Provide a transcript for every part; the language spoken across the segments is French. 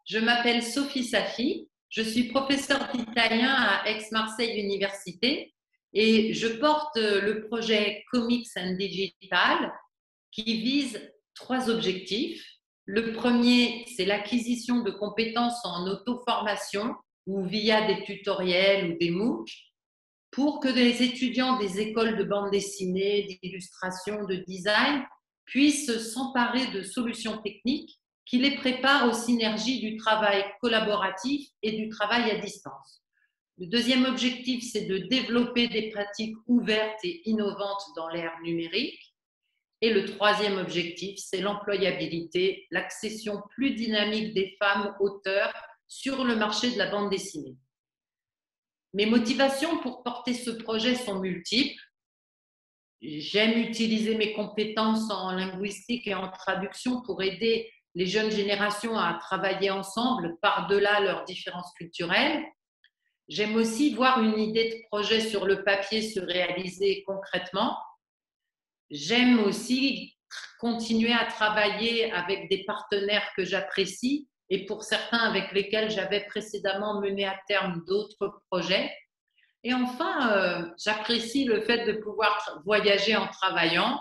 je m'appelle Sophie Safi, je suis professeure d'italien à Aix-Marseille Université et je porte le projet Comics and Digital qui vise trois objectifs. Le premier, c'est l'acquisition de compétences en auto-formation ou via des tutoriels ou des MOOC pour que les étudiants des écoles de bande dessinée, d'illustration, de design puissent s'emparer de solutions techniques qui les préparent aux synergies du travail collaboratif et du travail à distance. Le deuxième objectif, c'est de développer des pratiques ouvertes et innovantes dans l'ère numérique. Et le troisième objectif, c'est l'employabilité, l'accession plus dynamique des femmes auteurs sur le marché de la bande dessinée. Mes motivations pour porter ce projet sont multiples. J'aime utiliser mes compétences en linguistique et en traduction pour aider les jeunes générations à travailler ensemble par-delà leurs différences culturelles. J'aime aussi voir une idée de projet sur le papier se réaliser concrètement. J'aime aussi continuer à travailler avec des partenaires que j'apprécie et pour certains avec lesquels j'avais précédemment mené à terme d'autres projets. Et enfin, j'apprécie le fait de pouvoir voyager en travaillant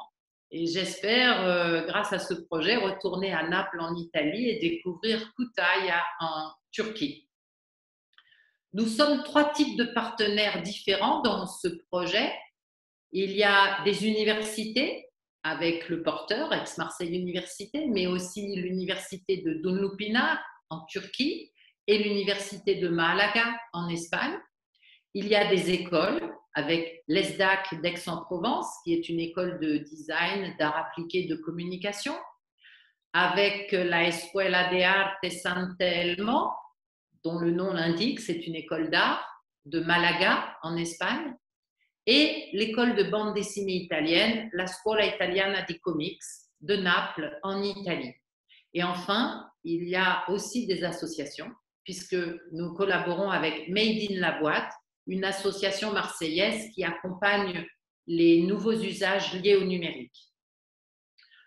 et j'espère, grâce à ce projet, retourner à Naples en Italie et découvrir Kütahya en Turquie. Nous sommes trois types de partenaires différents dans ce projet. Il y a des universités avec le porteur, Aix-Marseille Université, mais aussi l'université de Dunlupina en Turquie et l'université de Malaga en Espagne. Il y a des écoles avec l'ESDAC d'Aix-en-Provence, qui est une école de design, d'art appliqué, de communication, avec la Escuela de Arte San Telmo, dont le nom l'indique, c'est une école d'art de Malaga en Espagne, et l'école de bande dessinée italienne, la Scuola Italiana di Comics de Naples en Italie. Et enfin, il y a aussi des associations, puisque nous collaborons avec Made in la Boîte, une association marseillaise qui accompagne les nouveaux usages liés au numérique.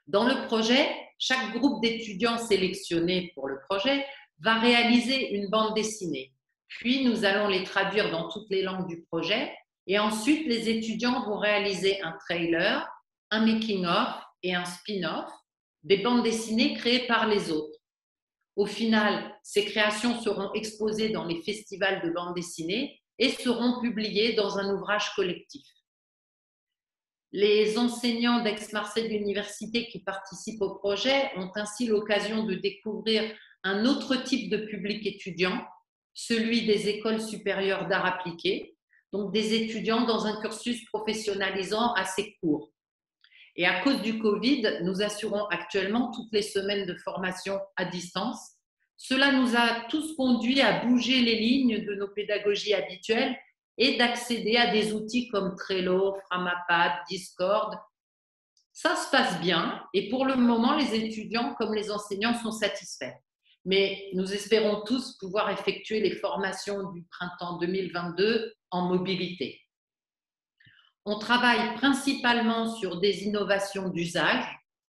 Dans le projet, chaque groupe d'étudiants sélectionnés pour le projet va réaliser une bande dessinée. Puis, nous allons les traduire dans toutes les langues du projet. Et ensuite, les étudiants vont réaliser un trailer, un making-of et un spin-off des bandes dessinées créées par les autres. Au final, ces créations seront exposées dans les festivals de bande dessinée et seront publiées dans un ouvrage collectif. Les enseignants d'Aix-Marseille Université qui participent au projet ont ainsi l'occasion de découvrir un autre type de public étudiant, celui des écoles supérieures d'art appliqué, donc des étudiants dans un cursus professionnalisant assez court. Et à cause du Covid, nous assurons actuellement toutes les semaines de formation à distance. Cela nous a tous conduits à bouger les lignes de nos pédagogies habituelles et d'accéder à des outils comme Trello, Framapad, Discord. Ça se passe bien et pour le moment, les étudiants comme les enseignants sont satisfaits. Mais nous espérons tous pouvoir effectuer les formations du printemps 2022 en mobilité. On travaille principalement sur des innovations d'usage,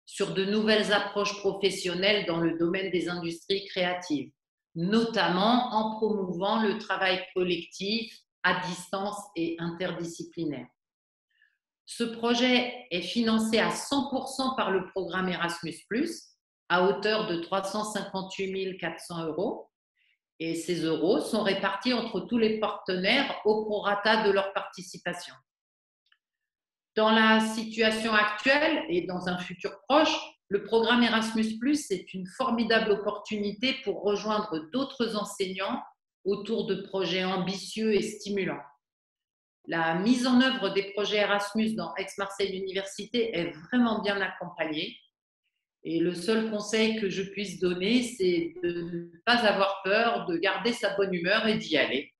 sur de nouvelles approches professionnelles dans le domaine des industries créatives, notamment en promouvant le travail collectif à distance et interdisciplinaire. Ce projet est financé à 100% par le programme Erasmus+, à hauteur de 358 400 €. Et ces euros sont répartis entre tous les partenaires au prorata de leur participation. Dans la situation actuelle et dans un futur proche, le programme Erasmus+ est une formidable opportunité pour rejoindre d'autres enseignants autour de projets ambitieux et stimulants. La mise en œuvre des projets Erasmus dans Aix-Marseille Université est vraiment bien accompagnée. Et le seul conseil que je puisse donner, c'est de ne pas avoir peur, de garder sa bonne humeur et d'y aller.